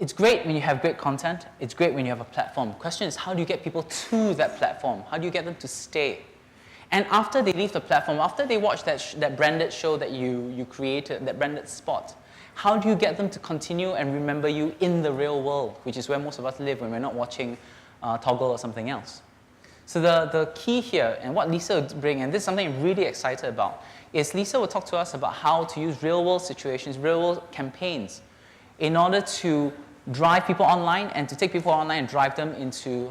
it's great when you have great content. It's great when you have a platform. The question is, how do you get people to that platform? How do you get them to stay? And after they leave the platform, after they watch that branded show that you created, that branded spot, how do you get them to continue and remember you in the real world, which is where most of us live when we're not watching Toggle or something else? So the key here, and what Lisa will bring, and this is something I'm really excited about, is Lisa will talk to us about how to use real-world situations, real-world campaigns, in order to drive people online and to take people online and drive them into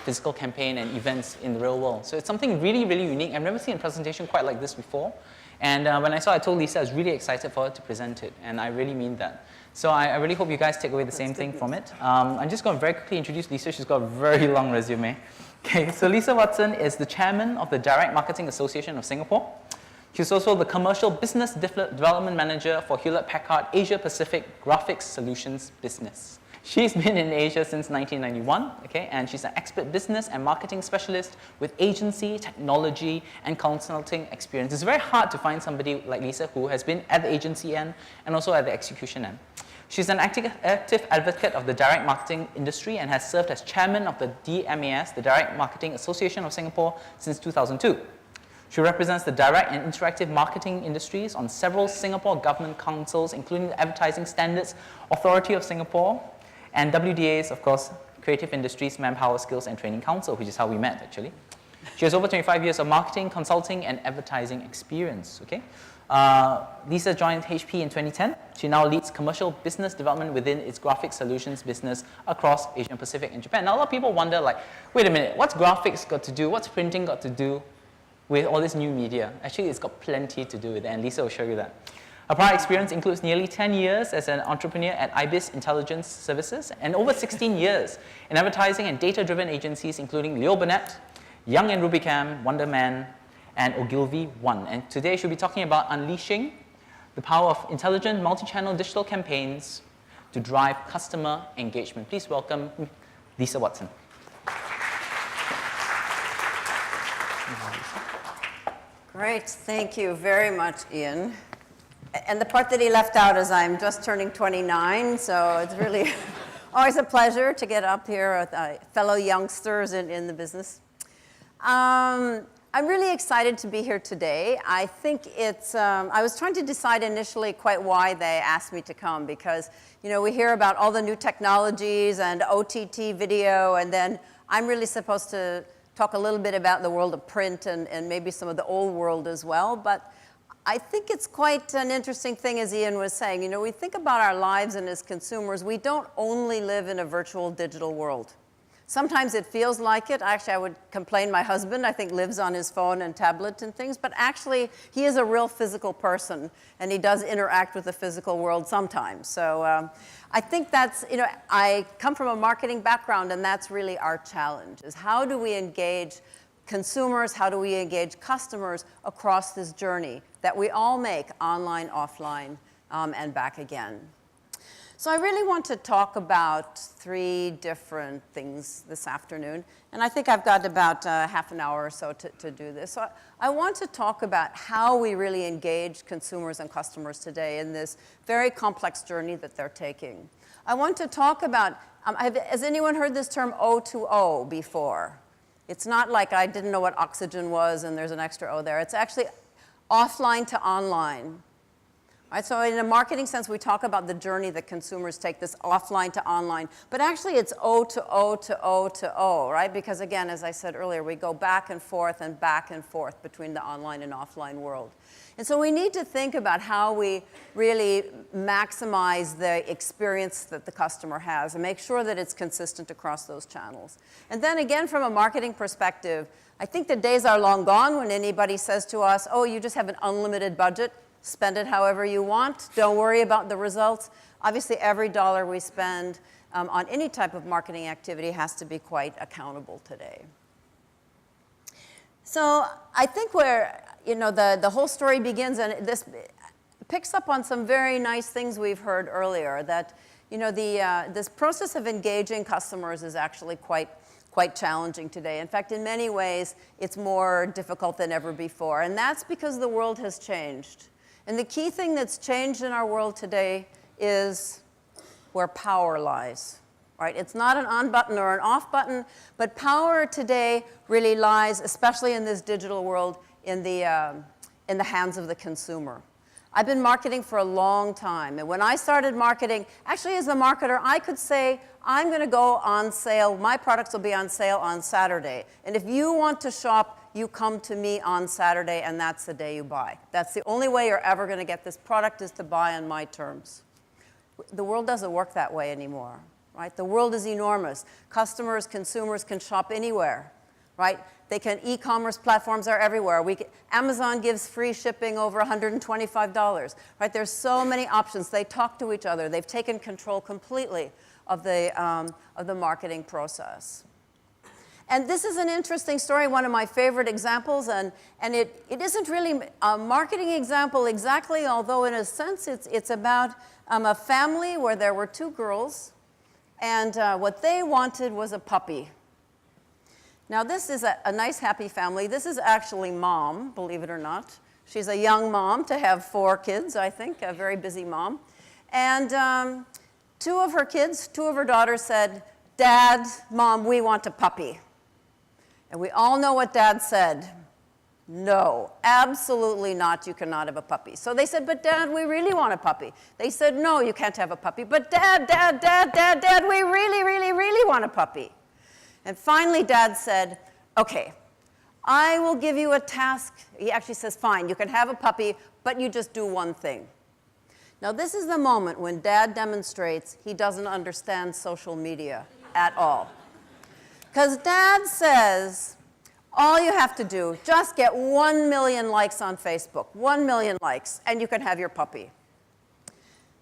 physical campaign and events in the real world. So it's something really, really unique. I've never seen a presentation quite like this before. And when I saw it, I told Lisa I was really excited for her to present it, and I really mean that. So I really hope you guys take away the same thing from it. I'm just going to very quickly introduce Lisa. She's got a very long resume. Okay, so Lisa Watson is the chairman of the Direct Marketing Association of Singapore. She's also the Commercial Business Development Manager for Hewlett-Packard Asia Pacific Graphics Solutions business. She's been in Asia since 1991, okay, and she's an expert business and marketing specialist with agency, technology, and consulting experience. It's very hard to find somebody like Lisa who has been at the agency end and also at the execution end. She's an active advocate of the direct marketing industry and has served as chairman of the DMAS, the Direct Marketing Association of Singapore, since 2002. She represents the direct and interactive marketing industries on several Singapore government councils, including the Advertising Standards Authority of Singapore and WDA's, of course, Creative Industries Manpower Skills and Training Council, which is how we met, actually. She has over 25 years of marketing, consulting, and advertising experience, okay? Lisa joined HP in 2010. She now leads commercial business development within its graphic solutions business across Asia Pacific and Japan. Now, a lot of people wonder, like, wait a minute, what's graphics got to do, what's printing got to do with all this new media? Actually, it's got plenty to do with it, and Lisa will show you that. Her prior experience includes nearly 10 years as an entrepreneur at IBIS Intelligence Services and over 16 years in advertising and data-driven agencies, including Leo Burnett, Young and Rubicam, Wonderman, and Ogilvy One. And today she'll be talking about unleashing the power of intelligent multi-channel digital campaigns to drive customer engagement. Please welcome Lisa Watson. Great, thank you very much, Ian. And the part that he left out is I'm just turning 29, so it's really always a pleasure to get up here with fellow youngsters in the business. I'm really excited to be here today. I think it's, I was trying to decide initially quite why they asked me to come because, you know, we hear about all the new technologies and OTT video, and then I'm really supposed to talk a little bit about the world of print and maybe some of the old world as well. But I think it's quite an interesting thing, as Ian was saying. You know, we think about our lives and as consumers, we don't only live in a virtual digital world. Sometimes it feels like it. Actually, I would complain my husband, I think, lives on his phone and tablet and things, but actually he is a real physical person and he does interact with the physical world sometimes. So I think that's, you know, I come from a marketing background and that's really our challenge, is how do we engage consumers, how do we engage customers across this journey that we all make online, offline, and back again. So I really want to talk about 3 different things this afternoon, and I think I've got about half an hour or so to do this. So I want to talk about how we really engage consumers and customers today in this very complex journey that they're taking. I want to talk about, has anyone heard this term O2O before? It's not like I didn't know what oxygen was and there's an extra O there. It's actually offline to online. Right, so in a marketing sense, we talk about the journey that consumers take, this offline to online. But actually, it's O to O to O to O, right? Because again, as I said earlier, we go back and forth between the online and offline world. And so we need to think about how we really maximize the experience that the customer has and make sure that it's consistent across those channels. And then again, from a marketing perspective, I think the days are long gone when anybody says to us, oh, you just have an unlimited budget. Spend it however you want. Don't worry about the results. Obviously, every dollar we spend on any type of marketing activity has to be quite accountable today. So I think where, you know, the whole story begins, and this picks up on some very nice things we've heard earlier, that, you know, this process of engaging customers is actually quite challenging today. In fact, in many ways, it's more difficult than ever before. And that's because the world has changed. And the key thing that's changed in our world today is where power lies. Right? It's not an on button or an off button, but power today really lies, especially in this digital world, in the hands of the consumer. I've been marketing for a long time, and when I started marketing, actually as a marketer, I could say, I'm going to go on sale, my products will be on sale on Saturday, and if you want to shop, you come to me on Saturday, and that's the day you buy. That's the only way you're ever going to get this product, is to buy on my terms. The world doesn't work that way anymore. Right? The world is enormous. Customers, consumers can shop anywhere, right? E-commerce platforms are everywhere. Amazon gives free shipping over $125, right? There's so many options. They talk to each other. They've taken control completely of the marketing process. And this is an interesting story, one of my favorite examples, and it isn't really a marketing example exactly, although in a sense it's about a family where there were two girls. And what they wanted was a puppy. Now, this is a nice, happy family. This is actually Mom, believe it or not. She's a young mom to have 4 kids, I think, a very busy mom. And 2 of her daughters said, Dad, Mom, we want a puppy. And we all know what Dad said. No, absolutely not. You cannot have a puppy. So they said, but Dad, we really want a puppy. They said, no, you can't have a puppy. But Dad, we really, really, really want a puppy. And finally, Dad said, okay, I will give you a task. He actually says, fine, you can have a puppy, but you just do one thing. Now, this is the moment when Dad demonstrates he doesn't understand social media at all. Because Dad says, all you have to do, just get 1 million likes on Facebook, 1 million likes, and you can have your puppy.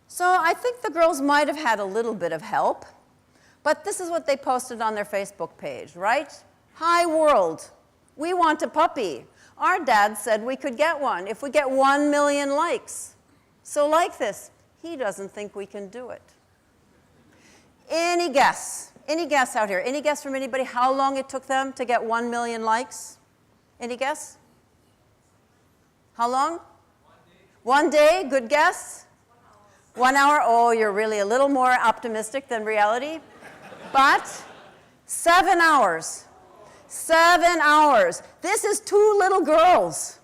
So I think the girls might have had a little bit of help, but this is what they posted on their Facebook page, right? Hi world, we want a puppy. Our dad said we could get one if we get 1 million likes. So like this, he doesn't think we can do it. Any guess? Any guess out here? Any guess from anybody how long it took them to get 1 million likes? Any guess? How long? 1 day. Good guess? 1 hour. Oh, you're really a little more optimistic than reality. But 7 hours. 7 hours. This is 2 little girls.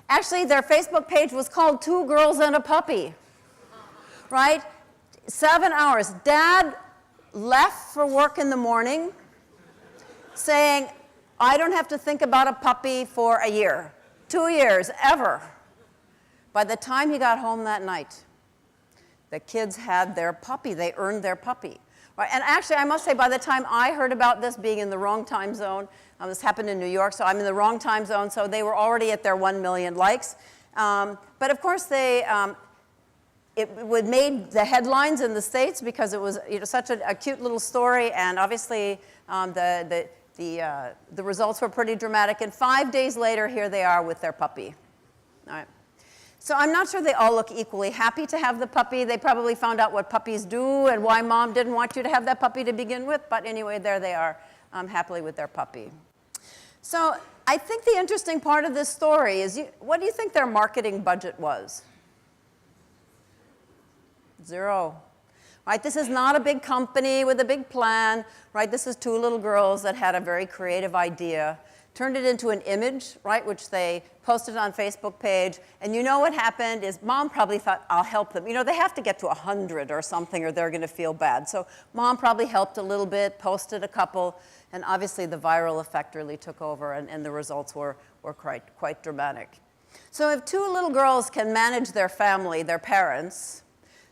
Actually, their Facebook page was called 2 Girls and a Puppy. Right? 7 hours. Dad left for work in the morning saying, I don't have to think about a puppy for a year, 2 years, ever. By the time he got home that night, the kids had their puppy. They earned their puppy. Right? And actually, I must say, by the time I heard about this, being in the wrong time zone, this happened in New York, so I'm in the wrong time zone, so they were already at their 1 million likes. But of course, it made the headlines in the States because it was such a cute little story, and obviously the results were pretty dramatic. And 5 days later, here they are with their puppy. All right. So I'm not sure they all look equally happy to have the puppy. They probably found out what puppies do and why Mom didn't want you to have that puppy to begin with. But anyway, there they are, happily with their puppy. So I think the interesting part of this story is, what do you think their marketing budget was? 0. Right? This is not a big company with a big plan. Right? This is 2 little girls that had a very creative idea, turned it into an image, right, which they posted on Facebook page. And you know what happened is Mom probably thought, I'll help them. They have to get to 100 or something or they're going to feel bad. So Mom probably helped a little bit, posted a couple, and obviously the viral effect really took over, and the results were quite dramatic. So if 2 little girls can manage their family, their parents,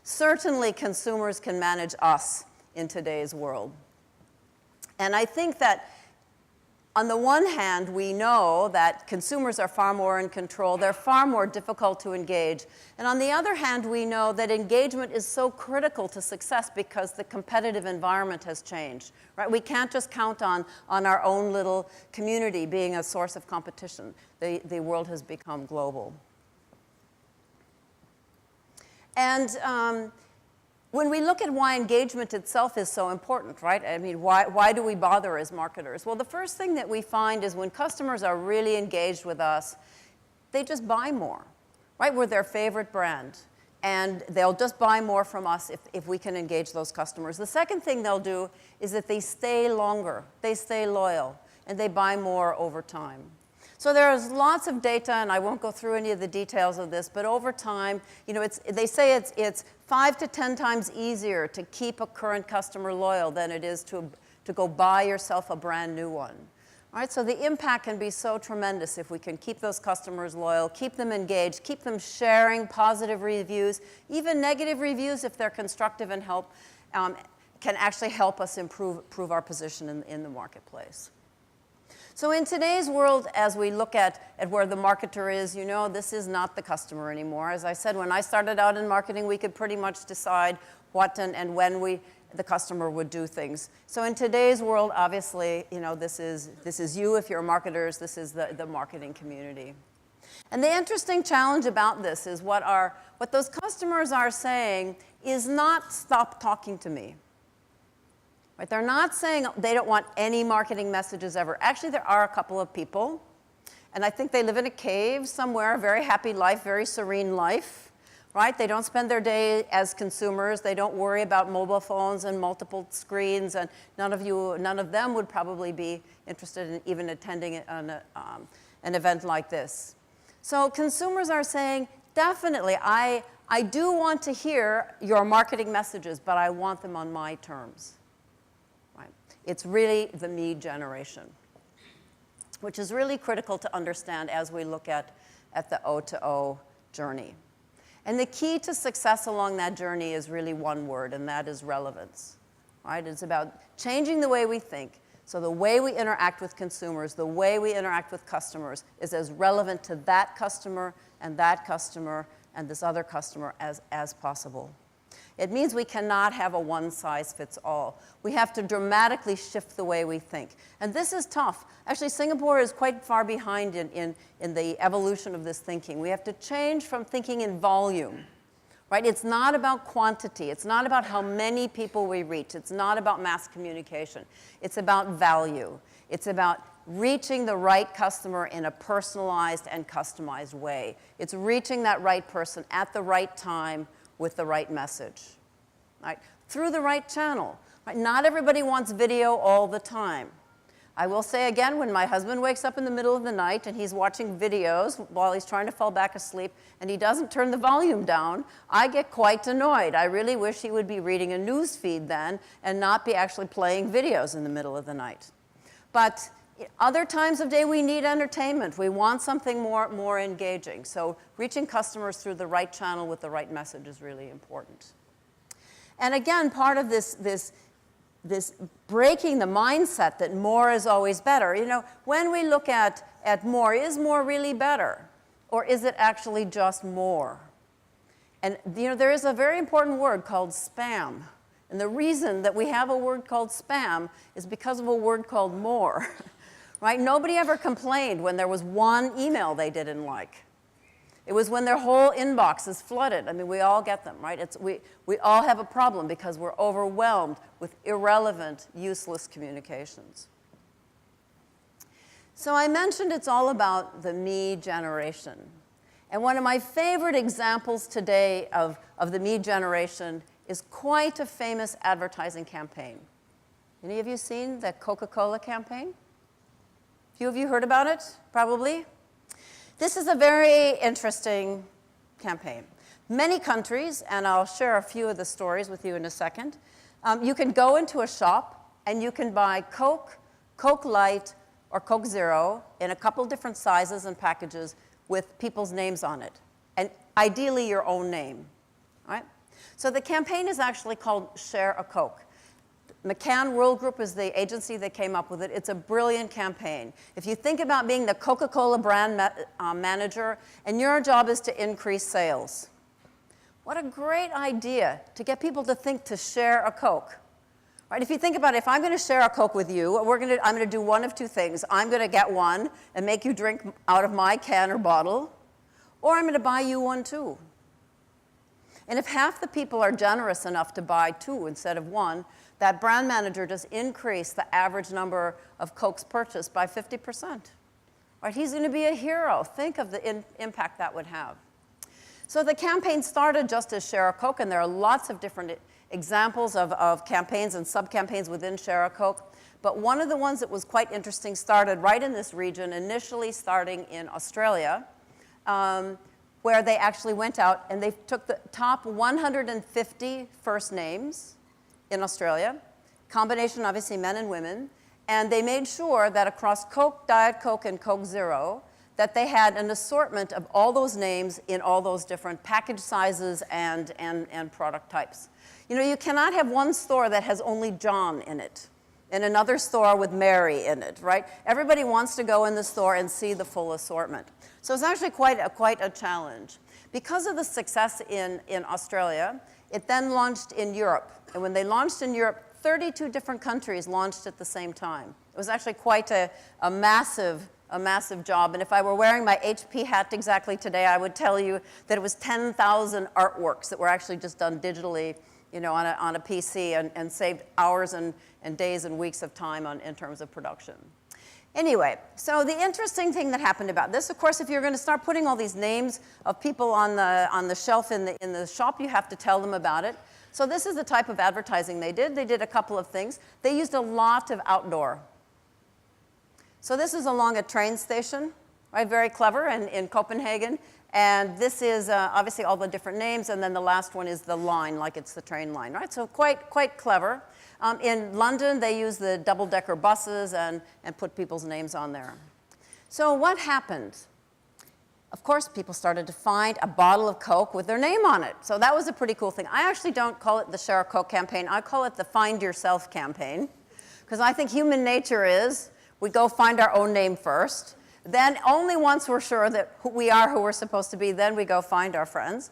certainly consumers can manage us in today's world. And I think that on the one hand, we know that consumers are far more in control. They're far more difficult to engage. And on the other hand, we know that engagement is so critical to success because the competitive environment has changed. Right? We can't just count on our own little community being a source of competition. The world has become global. And when we look at why engagement itself is so important, right? I mean, why do we bother as marketers? Well, the first thing that we find is when customers are really engaged with us, they just buy more, right? We're their favorite brand. and they'll just buy more from us if we can engage those customers. The second thing they'll do is that they stay longer, they stay loyal, and they buy more over time. So there's lots of data, and I won't go through any of the details of this, but over time, you know, they say it's 5 to 10 times easier to keep a current customer loyal than it is to go buy yourself a brand new one. All right, so the impact can be so tremendous if we can keep those customers loyal, keep them engaged, keep them sharing positive reviews, even negative reviews if they're constructive and help, can actually help us improve our position in the marketplace. So in today's world, as we look at where the marketer is, you know, this is not the customer anymore. As I said, when I started out in marketing, we could pretty much decide what and when the customer would do things. So in today's world, obviously, you know, this is you if you're marketers, this is the marketing community. And the interesting challenge about this is what those customers are saying is not stop talking to me. Right? They're not saying they don't want any marketing messages ever. Actually, there are a couple of people, and I think they live in a cave somewhere, a very happy life, very serene life. Right? They don't spend their day as consumers. They don't worry about mobile phones and multiple screens, and none of them would probably be interested in even attending an event like this. So consumers are saying, definitely, I do want to hear your marketing messages, but I want them on my terms. Right? It's really the me generation, which is really critical to understand as we look at the O2O journey. And the key to success along that journey is really one word, and that is relevance. Right? It's about changing the way we think, so the way we interact with consumers, the way we interact with customers is as relevant to that customer and this other customer as possible. It means we cannot have a one-size-fits-all. We have to dramatically shift the way we think. And this is tough. Actually, Singapore is quite far behind in the evolution of this thinking. We have to change from thinking in volume. Right? It's not about quantity. It's not about how many people we reach. It's not about mass communication. It's about value. It's about reaching the right customer in a personalized and customized way. It's reaching that right person at the right time with the right message, right? Through the right channel. Right? Not everybody wants video all the time. I will say again, when my husband wakes up in the middle of the night and he's watching videos while he's trying to fall back asleep and he doesn't turn the volume down, I get quite annoyed. I really wish he would be reading a news feed then and not be actually playing videos in the middle of the night. But other times of day, we need entertainment. We want something more engaging. So reaching customers through the right channel with the right message is really important. And again, part of this breaking the mindset that more is always better. You know, when we look at more, is more really better? Or is it actually just more? And you know, there is a very important word called spam. And the reason that we have a word called spam is because of a word called more. Right? Nobody ever complained when there was one email they didn't like. It was when their whole inbox is flooded. I mean, we all get them, right? We all have a problem because we're overwhelmed with irrelevant, useless communications. So I mentioned it's all about the me generation. And one of my favorite examples today of the me generation is quite a famous advertising campaign. Any of you seen the CocaCola campaign? Few of you heard about it, probably. This is a very interesting campaign. Many countries, and I'll share a few of the stories with you in a second, you can go into a shop and you can buy Coke, Coke Light, or Coke Zero in a couple different sizes and packages with people's names on it, and ideally your own name. Right? So the campaign is actually called Share a Coke. McCann World Group is the agency that came up with it. It's a brilliant campaign. If you think about being the Coca-Cola brand manager, and your job is to increase sales, what a great idea to get people to think to share a Coke. Right? If you think about it, if I'm going to share a Coke with you, I'm going to do one of two things. I'm going to get one and make you drink out of my can or bottle, or I'm going to buy you one too. And if half the people are generous enough to buy two instead of one, that brand manager just increased the average number of Cokes purchased by 50%. Right? He's going to be a hero. Think of the impact that would have. So the campaign started just as Share a Coke, and there are lots of different examples of campaigns and sub-campaigns within Share a Coke. But one of the ones that was quite interesting started right in this region, initially starting in Australia, where they actually went out and they took the top 150 first names in Australia, combination obviously men and women, and they made sure that across Coke, Diet Coke, and Coke Zero, that they had an assortment of all those names in all those different package sizes and product types. You know, you cannot have one store that has only John in it, and another store with Mary in it, right? Everybody wants to go in the store and see the full assortment. So it's actually quite a challenge. Because of the success in Australia, it then launched in Europe. And when they launched in Europe, 32 different countries launched at the same time. It was actually quite a massive job. And if I were wearing my HP hat exactly today, I would tell you that it was 10,000 artworks that were actually just done digitally, you know, on a PC and saved hours and days and weeks of time in terms of production. Anyway, so the interesting thing that happened about this, of course, if you're going to start putting all these names of people on the shelf in the shop, you have to tell them about it. So this is the type of advertising they did. They did a couple of things. They used a lot of outdoor. So this is along a train station, right? Very clever in Copenhagen. And this is obviously all the different names, and then the last one is the line, like it's the train line, right? So quite clever. In London, they use the double-decker buses and put people's names on there. So what happened? Of course, people started to find a bottle of Coke with their name on it. So that was a pretty cool thing. I actually don't call it the Share a Coke campaign. I call it the Find Yourself campaign, because I think human nature is we go find our own name first. Then only once we're sure that we are who we're supposed to be, then we go find our friends.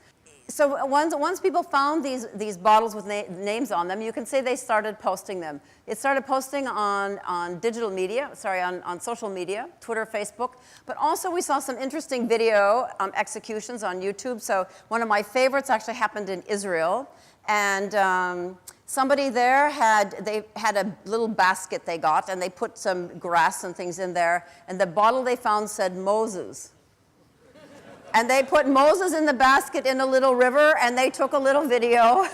So once people found these bottles with names on them, you can say they started posting them. It started posting on digital media, on social media, Twitter, Facebook. But also we saw some interesting video executions on YouTube. So one of my favorites actually happened in Israel. And somebody there had a little basket they got, and they put some grass and things in there. And the bottle they found said Moses. And they put Moses in the basket in a little river, and they took a little video.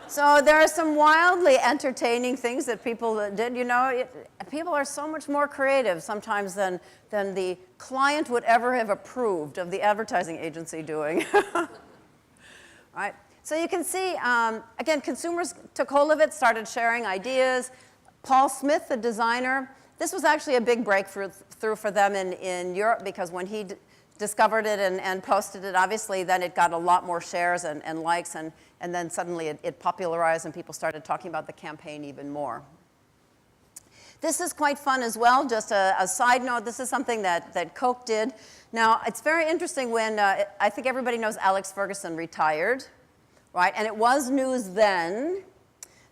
So there are some wildly entertaining things that people did. You know, people are so much more creative sometimes than the client would ever have approved of the advertising agency doing. Right? So you can see, again, consumers took hold of it, started sharing ideas. Paul Smith, the designer, this was actually a big breakthrough for them in Europe, because when he discovered it and posted it, obviously then it got a lot more shares and likes, and then suddenly it popularized and people started talking about the campaign even more. This is quite fun as well. Just a side note, this is something that Coke did. Now, it's very interesting when, I think everybody knows Alex Ferguson retired, right? And it was news then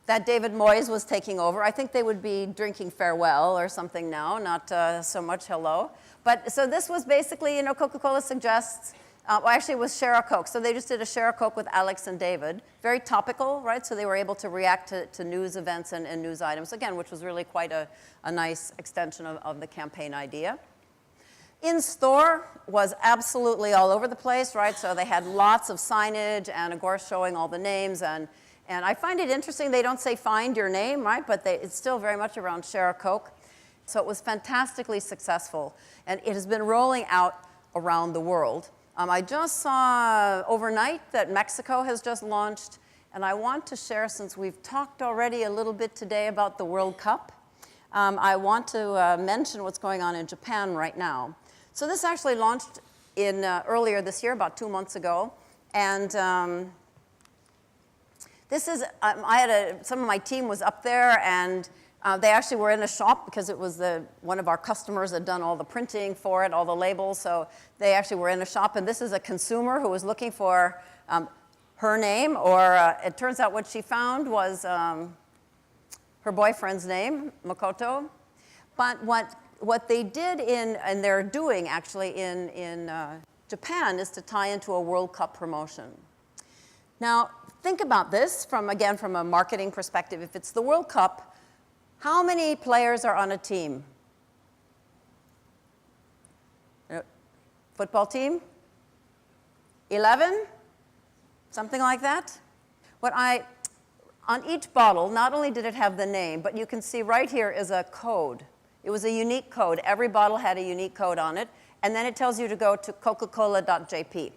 that David Moyes was taking over. I think they would be drinking farewell or something now, not so much hello. But so this was basically, you know, Coca-Cola suggests, well, actually it was Share a Coke. So they just did a Share a Coke with Alex and David. Very topical, right? So they were able to react to news events and news items, again, which was really quite a nice extension of the campaign idea. In-store was absolutely all over the place, right? So they had lots of signage and, of course, showing all the names. And I find it interesting, they don't say find your name, right? But it's still very much around Share a Coke. So it was fantastically successful. And it has been rolling out around the world. I just saw overnight that Mexico has just launched. And I want to share, since we've talked already a little bit today about the World Cup, I want to mention what's going on in Japan right now. So this actually launched earlier this year, about 2 months ago. And this is, some of my team was up there, and they actually were in a shop because it was one of our customers had done all the printing for it, all the labels. So they actually were in a shop, and this is a consumer who was looking for her name, or it turns out what she found was her boyfriend's name, Makoto. But what they did and they're doing actually in Japan is to tie into a World Cup promotion. Now, think about this from a marketing perspective. If it's the World Cup, how many players are on a team? Football team? 11? Something like that? On each bottle, not only did it have the name, but you can see right here is a code. It was a unique code. Every bottle had a unique code on it. And then it tells you to go to coca-cola.jp.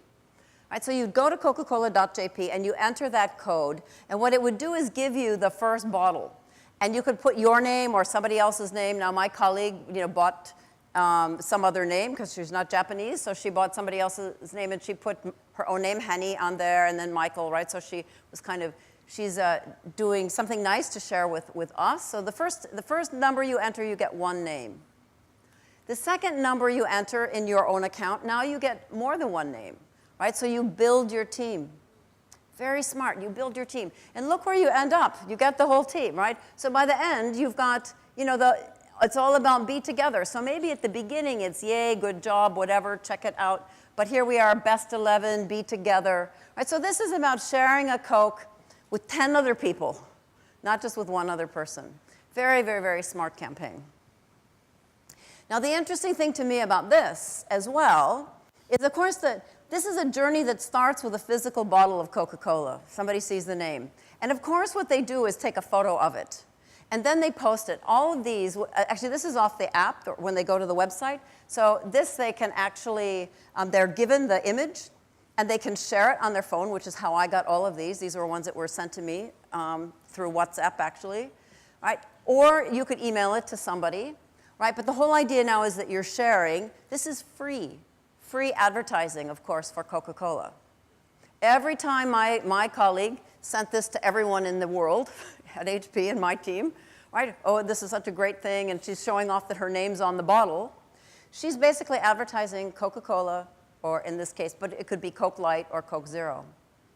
Right, so you go to coca-cola.jp and you enter that code. And what it would do is give you the first bottle. And you could put your name or somebody else's name. Now, my colleague bought some other name because she's not Japanese. So she bought somebody else's name and she put her own name, Henny, on there, and then Michael, right? So she was she's doing something nice to share with us. So the first number you enter, you get one name. The second number you enter in your own account, now you get more than one name, right? So you build your team. Very smart, you build your team. And look where you end up. You get the whole team, right? So by the end, you've got, it's all about be together. So maybe at the beginning, it's yay, good job, whatever, check it out. But here we are, best 11, be together, right? So this is about sharing a Coke with 10 other people, not just with one other person. Very, very, very smart campaign. Now, the interesting thing to me about this as well is, of course, that this is a journey that starts with a physical bottle of Coca-Cola. Somebody sees the name. And of course, what they do is take a photo of it. And then they post it. All of these, actually, this is off the app when they go to the website. So this, they can actually, they're given the image, and they can share it on their phone, which is how I got all of these. These were ones that were sent to me through WhatsApp, actually. Right? Or you could email it to somebody. Right? But the whole idea now is that you're sharing. This is free. Free advertising, of course, for Coca-Cola. Every time my colleague sent this to everyone in the world at HP and my team, right? Oh, this is such a great thing, and she's showing off that her name's on the bottle. She's basically advertising Coca-Cola, or in this case, but it could be Coke Light or Coke Zero.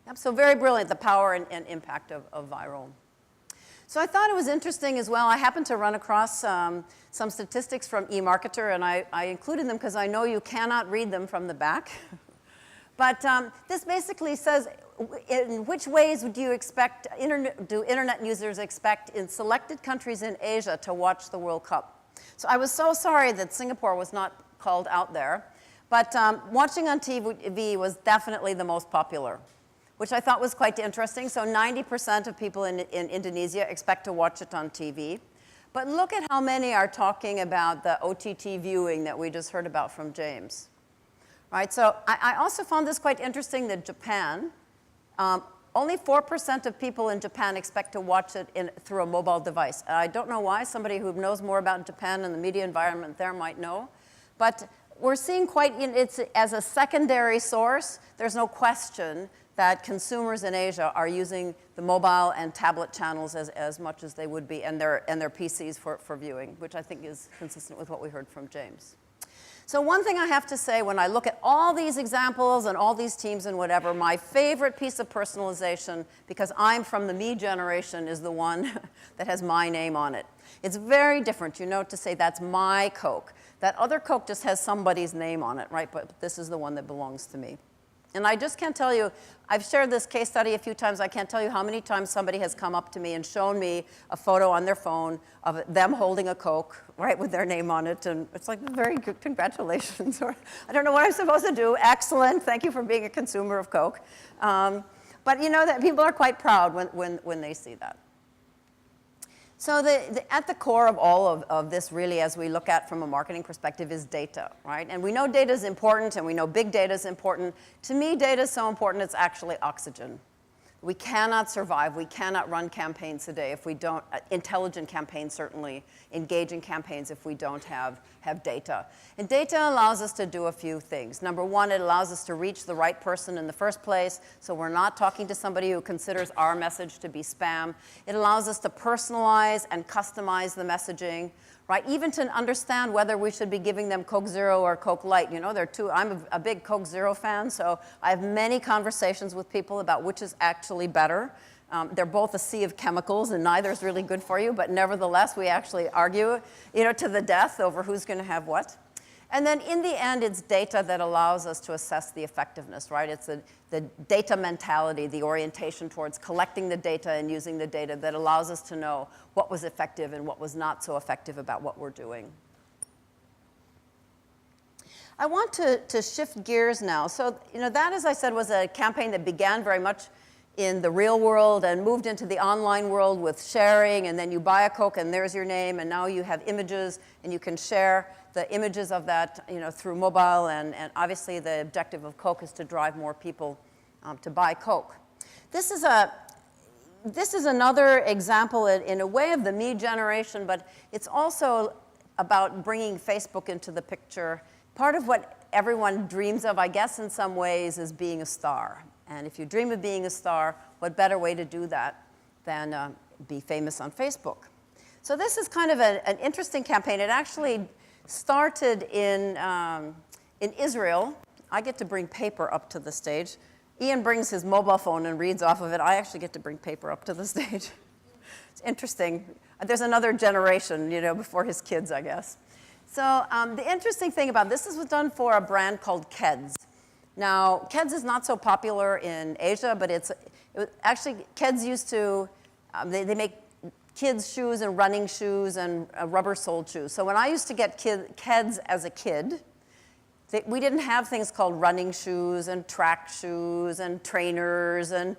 Yep, so very brilliant, the power and impact of viral. So I thought it was interesting as well. I happened to run across some statistics from eMarketer, and I included them because I know you cannot read them from the back. But this basically says, in which ways do you expect, do internet users expect in selected countries in Asia to watch the World Cup? So I was so sorry that Singapore was not called out there. But watching on TV was definitely the most popular, which I thought was quite interesting. So 90% of people in Indonesia expect to watch it on TV. But look at how many are talking about the OTT viewing that we just heard about from James. Right, so I also found this quite interesting that Japan, only 4% of people in Japan expect to watch it through a mobile device. I don't know why. Somebody who knows more about Japan and the media environment there might know. But we're seeing it's as a secondary source, there's no question that consumers in Asia are using the mobile and tablet channels as much as they would be, and their PCs for viewing, which I think is consistent with what we heard from James. So one thing I have to say, when I look at all these examples and all these teams and whatever, my favorite piece of personalization, because I'm from the me generation, is the one that has my name on it. It's very different, to say that's my Coke. That other Coke just has somebody's name on it, right? But this is the one that belongs to me. And I just can't tell you, I've shared this case study a few times. I can't tell you how many times somebody has come up to me and shown me a photo on their phone of them holding a Coke, right, with their name on it. And it's like, very good, congratulations. Or I don't know what I'm supposed to do. Excellent. Thank you for being a consumer of Coke. But that people are quite proud when they see that. So at the core of all of this, really, as we look at from a marketing perspective, is data, right? And we know data is important, and we know big data is important. To me, data is so important, it's actually oxygen. We cannot survive, we cannot run campaigns today if we don't, intelligent campaigns certainly, engaging campaigns if we don't have data. And data allows us to do a few things. Number one, it allows us to reach the right person in the first place, so we're not talking to somebody who considers our message to be spam. It allows us to personalize and customize the messaging, right? Even to understand whether we should be giving them Coke Zero or Coke Light. I'm a big Coke Zero fan, so I have many conversations with people about which is actually better. They're both a sea of chemicals, and neither is really good for you, but nevertheless, we actually argue, to the death over who's going to have what. And then in the end, it's data that allows us to assess the effectiveness, right? It's the data mentality, the orientation towards collecting the data and using the data that allows us to know what was effective and what was not so effective about what we're doing. I want to shift gears now. So, that, as I said, was a campaign that began very much in the real world and moved into the online world with sharing, and then you buy a Coke and there's your name, and now you have images and you can share the images of that through mobile, and obviously the objective of Coke is to drive more people to buy Coke. This is another example in a way of the me generation, but it's also about bringing Facebook into the picture. Part of what everyone dreams of, I guess in some ways, is being a star. And if you dream of being a star, what better way to do that than be famous on Facebook? So this is kind of an interesting campaign. It actually started in Israel. I get to bring paper up to the stage. Ian brings his mobile phone and reads off of it. I actually get to bring paper up to the stage. It's interesting. There's another generation, before his kids, I guess. So the interesting thing about this was done for a brand called Keds. Now, Keds is not so popular in Asia, but actually, Keds used to, they make kids' shoes and running shoes and rubber-soled shoes. So when I used to get Keds as a kid, we didn't have things called running shoes and track shoes and trainers and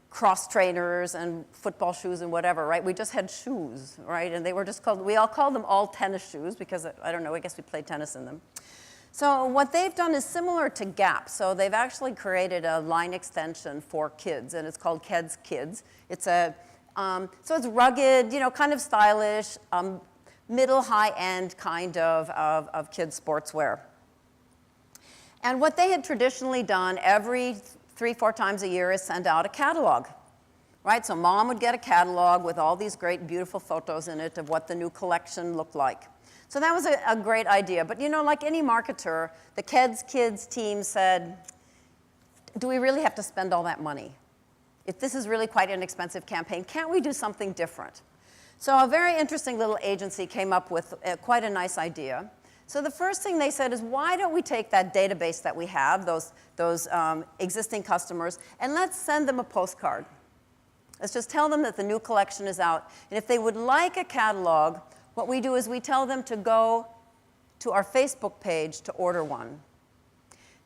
cross trainers and football shoes and whatever, right? We just had shoes, right? And they were just called, we all called them all tennis shoes because, I don't know, I guess we played tennis in them. So what they've done is similar to Gap. So they've actually created a line extension for kids, and it's called Keds Kids. It's so it's rugged, kind of stylish, middle, high-end kind of kids' sportswear. And what they had traditionally done every 3-4 times a year is send out a catalog, right? So mom would get a catalog with all these great, beautiful photos in it of what the new collection looked like. So that was a great idea. But like any marketer, the Keds Kids team said, do we really have to spend all that money? If this is really quite an expensive campaign, can't we do something different? So a very interesting little agency came up with quite a nice idea. So the first thing they said is, why don't we take that database that we have, those existing customers, and let's send them a postcard. Let's just tell them that the new collection is out. And if they would like a catalog, what we do is we tell them to go to our Facebook page to order one.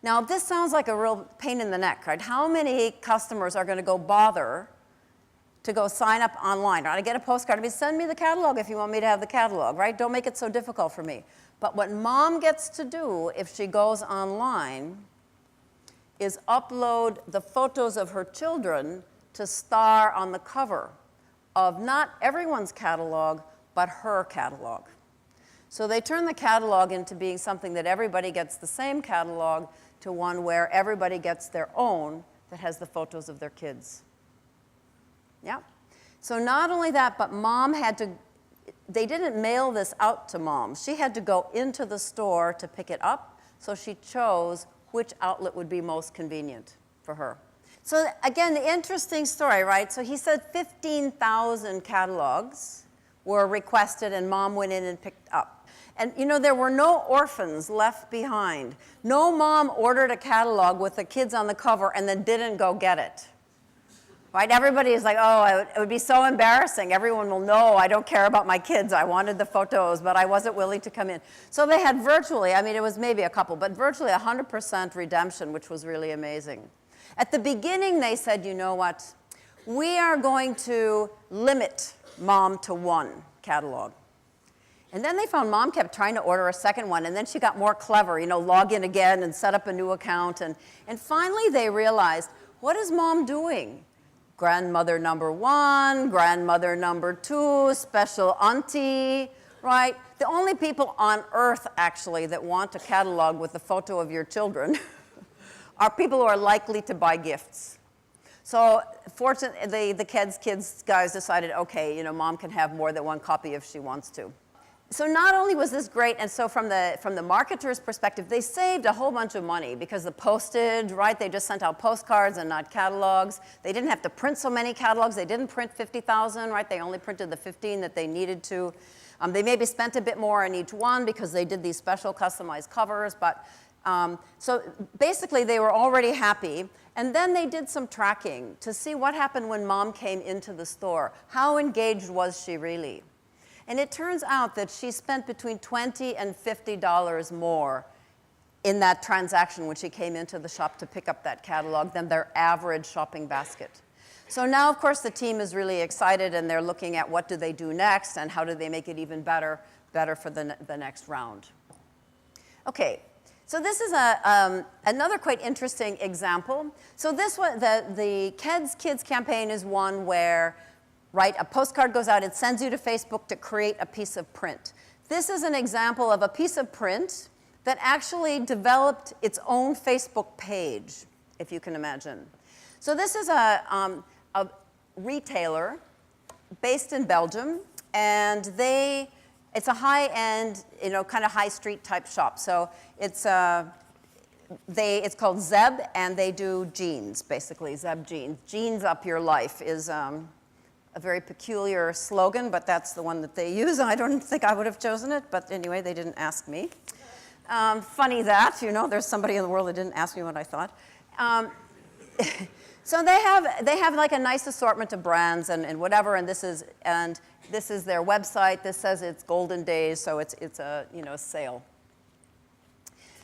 Now, this sounds like a real pain in the neck, right? How many customers are going to go bother to go sign up online? Right? I get a postcard. I mean, send me the catalog if you want me to have the catalog, right? Don't make it so difficult for me. But what mom gets to do if she goes online is upload the photos of her children to star on the cover of not everyone's catalog, but her catalog. So they turn the catalog into being something that everybody gets the same catalog to one where everybody gets their own that has the photos of their kids. Yeah. So not only that, but mom had to, they didn't mail this out to mom. She had to go into the store to pick it up, so she chose which outlet would be most convenient for her. So again, the interesting story, right? So he said 15,000 catalogs were requested and mom went in and picked up. And there were no orphans left behind. No mom ordered a catalog with the kids on the cover and then didn't go get it. Right? Everybody is like, oh, it would be so embarrassing. Everyone will know I don't care about my kids. I wanted the photos, but I wasn't willing to come in. So they had virtually, I mean, it was maybe a couple, but virtually 100% redemption, which was really amazing. At the beginning, they said, you know what? We are going to limit mom to one catalog. And then they found mom kept trying to order a second one, and then she got more clever, log in again and set up a new account. And finally, they realized, what is mom doing? Grandmother number 1, grandmother number 2, special auntie, right? The only people on earth, actually, that want a catalog with the photo of your children are people who are likely to buy gifts. So fortunately, the Keds Kids guys decided, okay, mom can have more than one copy if she wants to. So not only was this great, and so from the marketer's perspective, they saved a whole bunch of money because the postage, right? They just sent out postcards and not catalogs. They didn't have to print so many catalogs. They didn't print 50,000, right? They only printed the 15 that they needed to. They maybe spent a bit more on each one because they did these special customized covers. But so basically, they were already happy. And then they did some tracking to see what happened when mom came into the store. How engaged was she really? And it turns out that she spent between $20 and $50 more in that transaction when she came into the shop to pick up that catalog than their average shopping basket. So now, of course, the team is really excited, and they're looking at what do they do next and how do they make it even better for the next round. Okay, so this is another quite interesting example. So this one, the Kids campaign is one where, right, a postcard goes out, it sends you to Facebook to create a piece of print. This is an example of a piece of print that actually developed its own Facebook page, if you can imagine. So this is a retailer based in Belgium, and it's a high-end, kind of high street type shop. So it's called Zeb, and they do jeans, basically, Zeb jeans. Jeans up your life is a very peculiar slogan, but that's the one that they use. I don't think I would have chosen it, but anyway, they didn't ask me. Funny that, there's somebody in the world that didn't ask me what I thought. So they have like a nice assortment of brands and whatever, and this is their website. This says it's Golden Days, so it's a sale.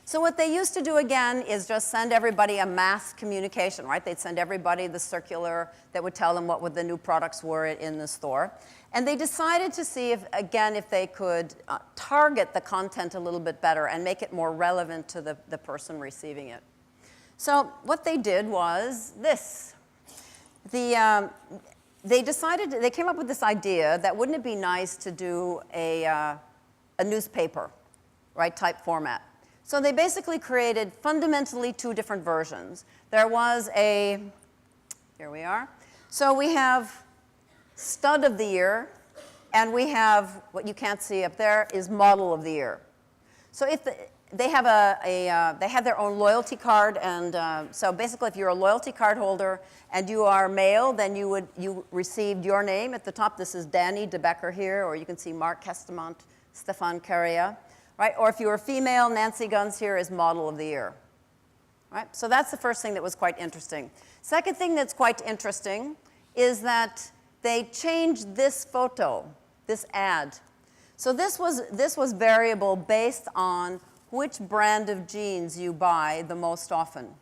So what they used to do again is just send everybody a mass communication, right? They'd send everybody the circular that would tell them what the new products were in the store. And they decided to see if they could target the content a little bit better and make it more relevant to the person receiving it. So what they did was this. They came up with this idea that wouldn't it be nice to do a newspaper, right, type format. So they basically created fundamentally two different versions. There was here we are. So we have Stud of the Year, and we have, what you can't see up there, is Model of the Year. So if they have they have their own loyalty card, and so basically if you're a loyalty card holder and you are male, then you received your name at the top. This is Danny De Becker here, or you can see Mark Kestemont, Stefan Carria. Right? Or if you were female, Nancy Guns here is Model of the Year. Right? So that's the first thing that was quite interesting. Second thing that's quite interesting is that they changed this photo, this ad. So this was variable based on which brand of jeans you buy the most often.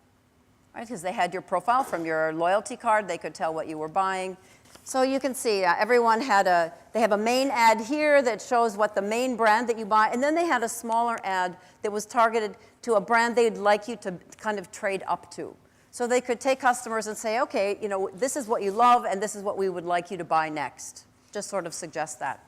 Right? Because they had your profile from your loyalty card. They could tell what you were buying. So you can see everyone they have a main ad here that shows what the main brand that you buy, and then they had a smaller ad that was targeted to a brand they'd like you to kind of trade up to. So they could take customers and say, okay, this is what you love, and this is what we would like you to buy next. Just sort of suggest that.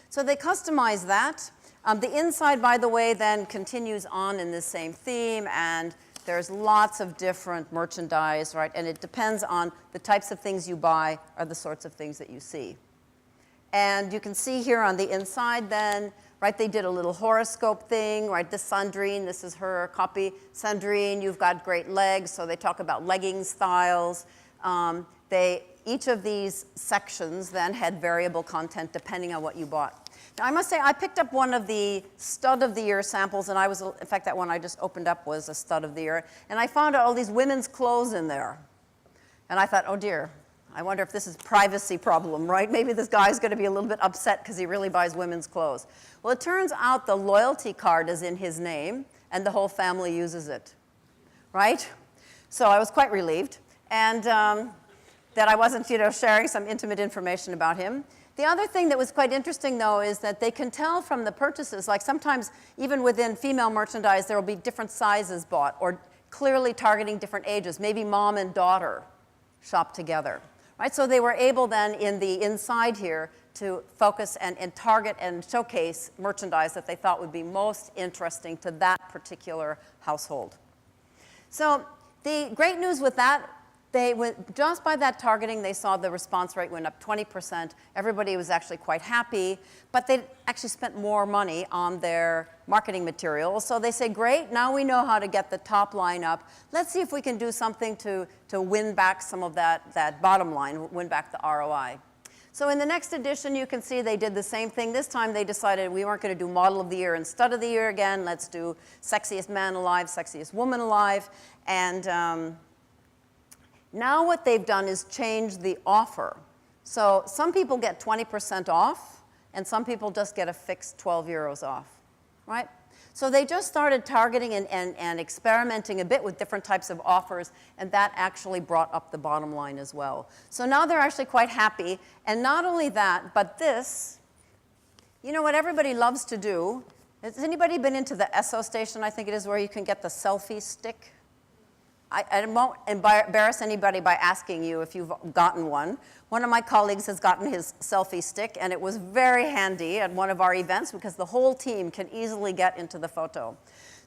So they customize that. The inside, by the way, then continues on in this same theme, and there's lots of different merchandise, right? And it depends on the types of things you buy are the sorts of things that you see. And you can see here on the inside then, right, they did a little horoscope thing, right? This Sandrine, this is her copy. Sandrine, you've got great legs, so they talk about legging styles. Each of these sections then had variable content depending on what you bought. Now, I must say, I picked up one of the Stud of the Year samples, and in fact, that one I just opened up was a Stud of the Year, and I found all these women's clothes in there. And I thought, oh dear, I wonder if this is a privacy problem, right? Maybe this guy's going to be a little bit upset because he really buys women's clothes. Well, it turns out the loyalty card is in his name, and the whole family uses it, right? So I was quite relieved, and that I wasn't, sharing some intimate information about him. The other thing that was quite interesting, though, is that they can tell from the purchases, like sometimes even within female merchandise, there will be different sizes bought, or clearly targeting different ages. Maybe mom and daughter shop together, right? So they were able then in the inside here to focus and target and showcase merchandise that they thought would be most interesting to that particular household. So the great news with that, just by that targeting, they saw the response rate went up 20%. Everybody was actually quite happy, but they actually spent more money on their marketing materials. So they say, great, now we know how to get the top line up. Let's see if we can do something to win back some of that bottom line, win back the ROI. So in the next edition, you can see they did the same thing. This time they decided we weren't going to do Model of the Year and Stud of the Year again. Let's do Sexiest Man Alive, Sexiest Woman Alive. And now what they've done is change the offer. So some people get 20% off, and some people just get a fixed 12 euros off, right? So they just started targeting and experimenting a bit with different types of offers, and that actually brought up the bottom line as well. So now they're actually quite happy. And not only that, but this, you know what everybody loves to do? Has anybody been into the Esso station, I think it is, where you can get the selfie stick? I won't embarrass anybody by asking you if you've gotten one. One of my colleagues has gotten his selfie stick, and it was very handy at one of our events because the whole team can easily get into the photo.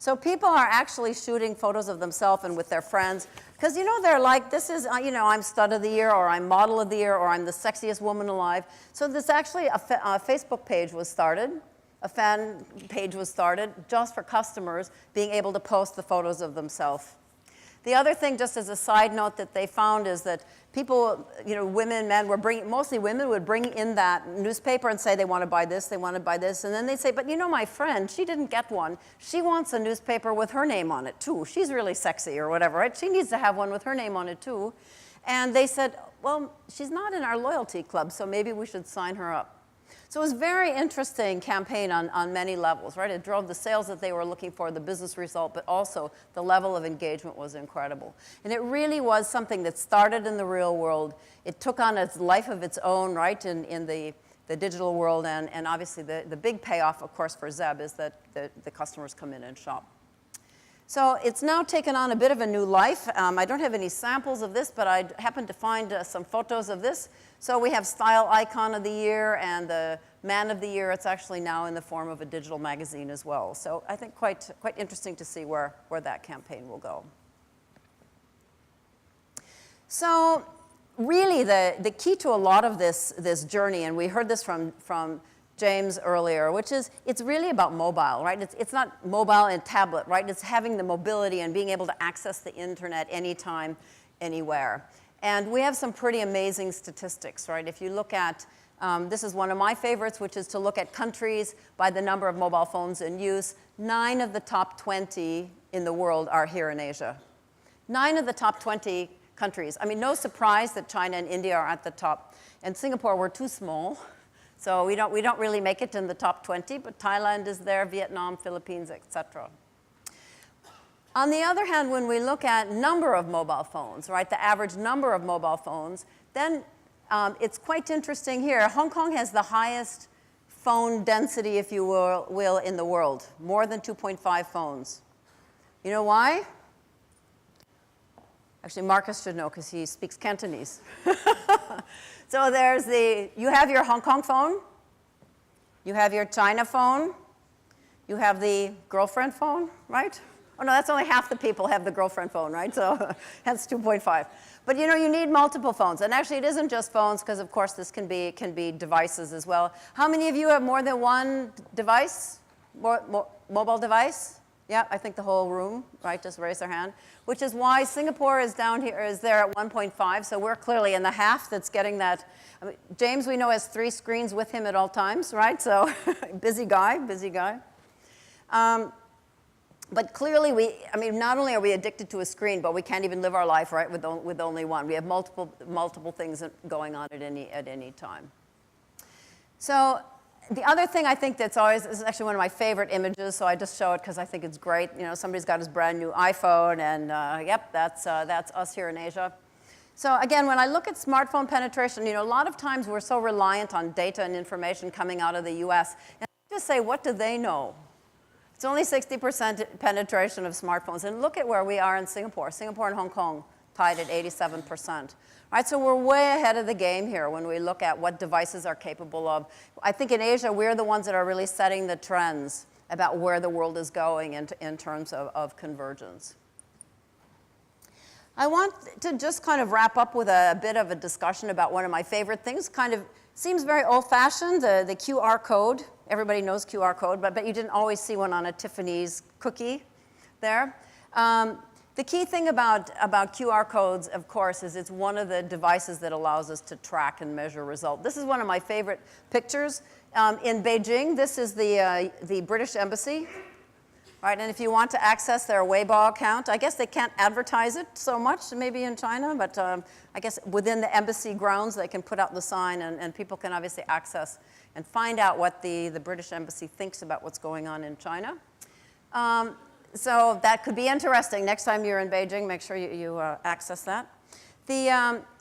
So people are actually shooting photos of themselves and with their friends because, you know, they're like, this is, you know, I'm stud of the year, or I'm model of the year, or I'm the sexiest woman alive. So this actually, a Facebook page was started. A fan page was started just for customers being able to post the photos of themselves. The other thing, just as a side note, that they found is that people, you know, women, men were bringing, mostly women would bring in that newspaper and say they want to buy this, they want to buy this, and then they'd say, but you know, my friend, she didn't get one. She wants a newspaper with her name on it too. She's really sexy or whatever, right? She needs to have one with her name on it too. And they said, well, she's not in our loyalty club, so maybe we should sign her up. So it was a very interesting campaign on many levels, right? It drove the sales that they were looking for, the business result, but also the level of engagement was incredible. And it really was something that started in the real world. It took on its life of its own, right, in the digital world. And obviously the big payoff, of course, for Zeb is that the customers come in and shop. So it's now taken on a bit of a new life. I don't have any samples of this, but I happened to find some photos of this. So we have Style Icon of the Year and the Man of the Year. It's actually now in the form of a digital magazine as well. So I think quite interesting to see where that campaign will go. So really the key to a lot of this journey, and we heard this from James earlier, which is it's really about mobile, right? It's not mobile and tablet, right? It's having the mobility and being able to access the internet anytime, anywhere. And we have some pretty amazing statistics, right? If you look at, this is one of my favorites, which is to look at countries by the number of mobile phones in use. 9 of the top 20 in the world are here in Asia. 9 of the top 20 countries. I mean, no surprise that China and India are at the top. And Singapore, we're too small. So we don't really make it in the top 20, but Thailand is there, Vietnam, Philippines, et cetera. On the other hand, when we look at number of mobile phones, right, the average number of mobile phones, then it's quite interesting here. Hong Kong has the highest phone density, if you will, in the world, more than 2.5 phones. You know why? Actually, Marcus should know because he speaks Cantonese. So there's you have your Hong Kong phone, you have your China phone, you have the girlfriend phone, right? Oh no, that's only half the people have the girlfriend phone, right? So hence 2.5. But you know, you need multiple phones. And actually it isn't just phones, because of course this can be devices as well. How many of you have more than one device? Mobile device? Yeah, I think the whole room, right? Just raise their hand. Which is why Singapore is down here, is there at 1.5. So we're clearly in the half that's getting that. I mean, James, we know, has 3 screens with him at all times, right? So busy guy, busy guy. But clearly, I mean, not only are we addicted to a screen, but we can't even live our life, right, with only one. We have multiple things going on at any time. So the other thing I think that's always, this is actually one of my favorite images, so I just show it because I think it's great. You know, somebody's got his brand new iPhone, and yep, that's us here in Asia. So again, when I look at smartphone penetration, you know, a lot of times we're so reliant on data and information coming out of the US. And I just say, what do they know? It's only 60% penetration of smartphones. And look at where we are in Singapore. Singapore and Hong Kong tied at 87%. Right, so we're way ahead of the game here when we look at what devices are capable of. I think in Asia, we're the ones that are really setting the trends about where the world is going in terms of convergence. I want to just kind of wrap up with a bit of a discussion about one of my favorite things. Kind of seems very old-fashioned, the QR code. Everybody knows QR code, but you didn't always see one on a Tiffany's cookie there. The key thing about QR codes, of course, is it's one of the devices that allows us to track and measure results. This is one of my favorite pictures. In Beijing, this is the British Embassy. Right, and if you want to access their Weibo account, I guess they can't advertise it so much, maybe in China, but I guess within the embassy grounds, they can put out the sign, and people can obviously access and find out what the British Embassy thinks about what's going on in China. So that could be interesting. Next time you're in Beijing, make sure you access that.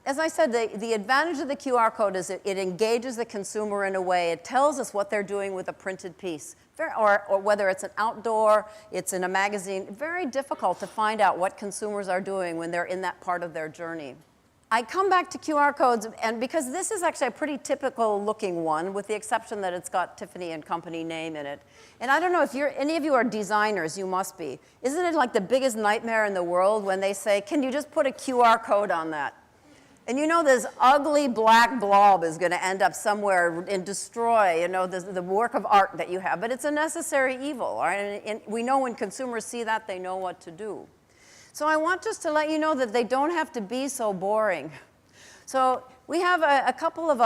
As I said, the advantage of the QR code is it engages the consumer in a way. It tells us what they're doing with a printed piece. Or whether it's an outdoor, it's in a magazine. Very difficult to find out what consumers are doing when they're in that part of their journey. I come back to QR codes, and because this is actually a pretty typical looking one, with the exception that it's got Tiffany and Company name in it. And I don't know if any of you are designers, you must be. Isn't it like the biggest nightmare in the world when they say, can you just put a QR code on that? And you know this ugly black blob is going to end up somewhere and destroy, the work of art that you have. But it's a necessary evil, right? And we know when consumers see that, they know what to do. So I want just to let you know that they don't have to be so boring. So we have a couple of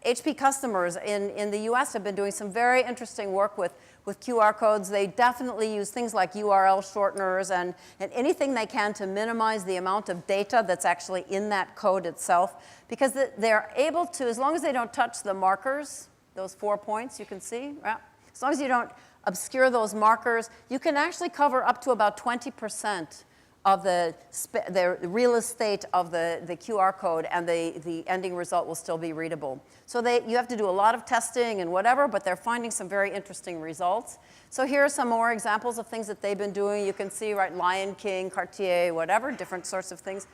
HP customers in the US have been doing some very interesting work with QR codes. They definitely use things like URL shorteners and anything they can to minimize the amount of data that's actually in that code itself, because they're able to, as long as they don't touch the markers, those 4 points you can see, right? As long as you don't obscure those markers, you can actually cover up to about 20% of the real estate of the QR code, and the ending result will still be readable. So you have to do a lot of testing and whatever, but they're finding some very interesting results. So here are some more examples of things that they've been doing. You can see, right, Lion King, Cartier, whatever, different sorts of things.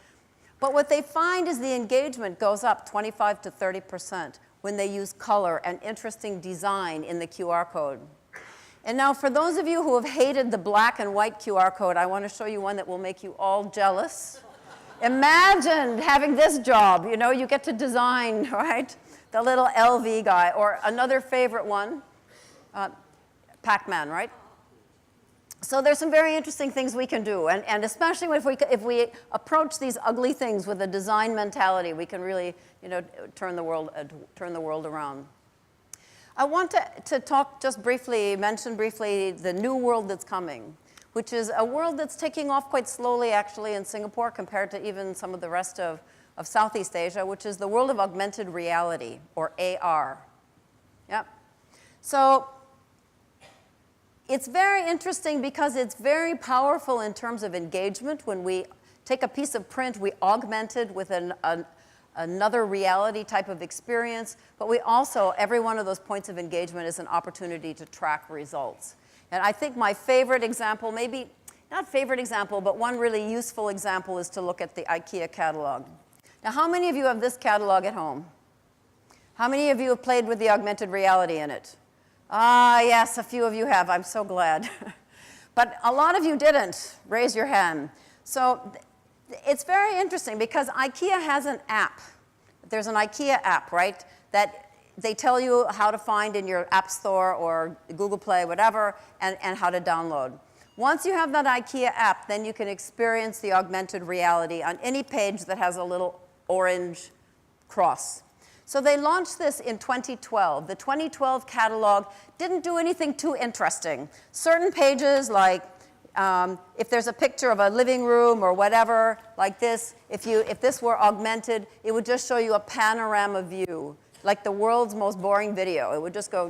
But what they find is the engagement goes up 25 to 30% when they use color and interesting design in the QR code. And now for those of you who have hated the black and white QR code, I want to show you one that will make you all jealous. Imagine having this job, you get to design, right? The little LV guy, or another favorite one, Pac-Man, right? So there's some very interesting things we can do, and especially if we approach these ugly things with a design mentality, we can really, turn the world around. I want to talk just briefly, mention briefly the new world that's coming, which is a world that's taking off quite slowly, actually, in Singapore compared to even some of the rest of Southeast Asia, which is the world of augmented reality, or AR. Yep. So it's very interesting because it's very powerful in terms of engagement. When we take a piece of print, we augment it with another reality type of experience, but we also, every one of those points of engagement is an opportunity to track results. And I think my favorite example, maybe not favorite example, but one really useful example is to look at the IKEA catalog. Now, how many of you have this catalog at home? How many of you have played with the augmented reality in it? Ah, yes, a few of you have. I'm so glad. But a lot of you didn't. Raise your hand. So it's very interesting because IKEA has an app. There's an IKEA app, right, that they tell you how to find in your App Store or Google Play, whatever, and how to download. Once you have that IKEA app, then you can experience the augmented reality on any page that has a little orange cross. So they launched this in 2012. The 2012 catalog didn't do anything too interesting. Certain pages, like if there's a picture of a living room or whatever, like this, if this were augmented, it would just show you a panorama view, like the world's most boring video. It would just go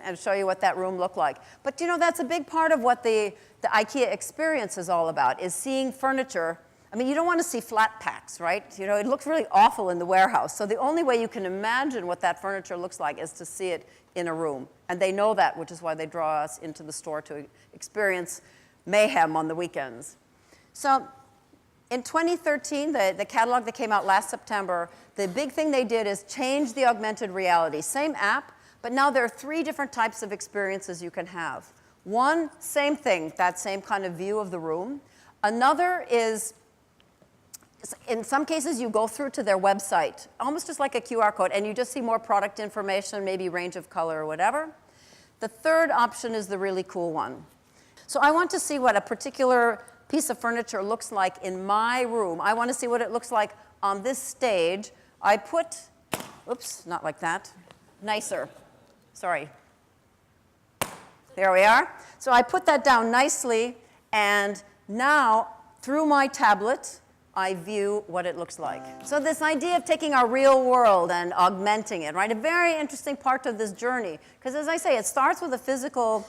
and show you what that room looked like. But that's a big part of what the IKEA experience is all about, is seeing furniture. I mean, you don't want to see flat packs, right? It looks really awful in the warehouse. So the only way you can imagine what that furniture looks like is to see it in a room. And they know that, which is why they draw us into the store to experience mayhem on the weekends. So in 2013, the catalog that came out last September, the big thing they did is change the augmented reality. Same app, but now there are 3 different types of experiences you can have. One, same thing, that same kind of view of the room. Another is, in some cases, you go through to their website, almost just like a QR code, and you just see more product information, maybe range of color or whatever. The third option is the really cool one. So I want to see what a particular piece of furniture looks like in my room. I want to see what it looks like on this stage. I put, oops, not like that, nicer, sorry. There we are. So I put that down nicely, and now, through my tablet, I view what it looks like. So this idea of taking our real world and augmenting it, right? A very interesting part of this journey. Because as I say, it starts with a physical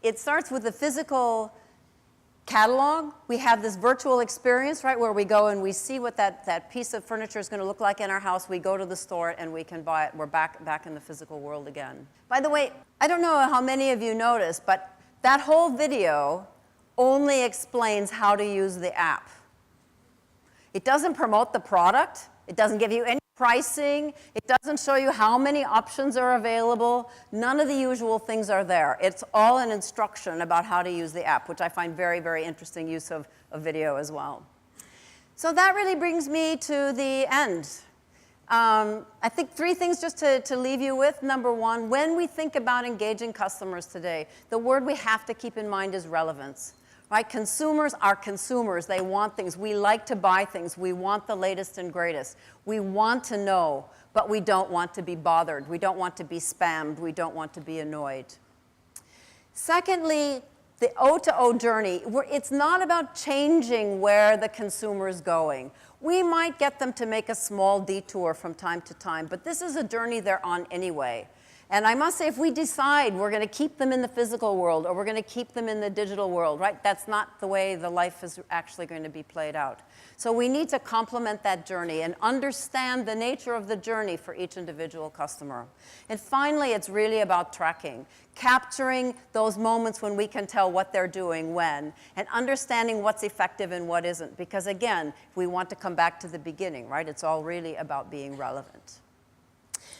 it starts with the physical catalog. We have this virtual experience, right, where we go and we see what that piece of furniture is going to look like in our house. We go to the store and we can buy it. We're back in the physical world again. By the way, I don't know how many of you noticed, but that whole video only explains how to use the app. It doesn't promote the product. It doesn't give you any pricing. It doesn't show you how many options are available. None of the usual things are there. It's all an instruction about how to use the app, which I find very, very interesting use of video as well. So that really brings me to the end. I think 3 things just to leave you with. Number 1, when we think about engaging customers today, the word we have to keep in mind is relevance. Right? Consumers are consumers. They want things. We like to buy things. We want the latest and greatest. We want to know, but we don't want to be bothered. We don't want to be spammed. We don't want to be annoyed. Secondly, the O2O journey, it's not about changing where the consumer is going. We might get them to make a small detour from time to time, but this is a journey they're on anyway. And I must say, if we decide we're going to keep them in the physical world or we're going to keep them in the digital world, right, that's not the way the life is actually going to be played out. So we need to complement that journey and understand the nature of the journey for each individual customer. And finally, it's really about tracking, capturing those moments when we can tell what they're doing when, and understanding what's effective and what isn't. Because again, if we want to come back to the beginning, right, it's all really about being relevant.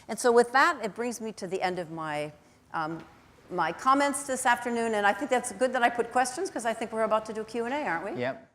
And so with that, it brings me to the end of my comments this afternoon. And I think that's good that I put questions, because I think we're about to do Q&A, aren't we? Yep.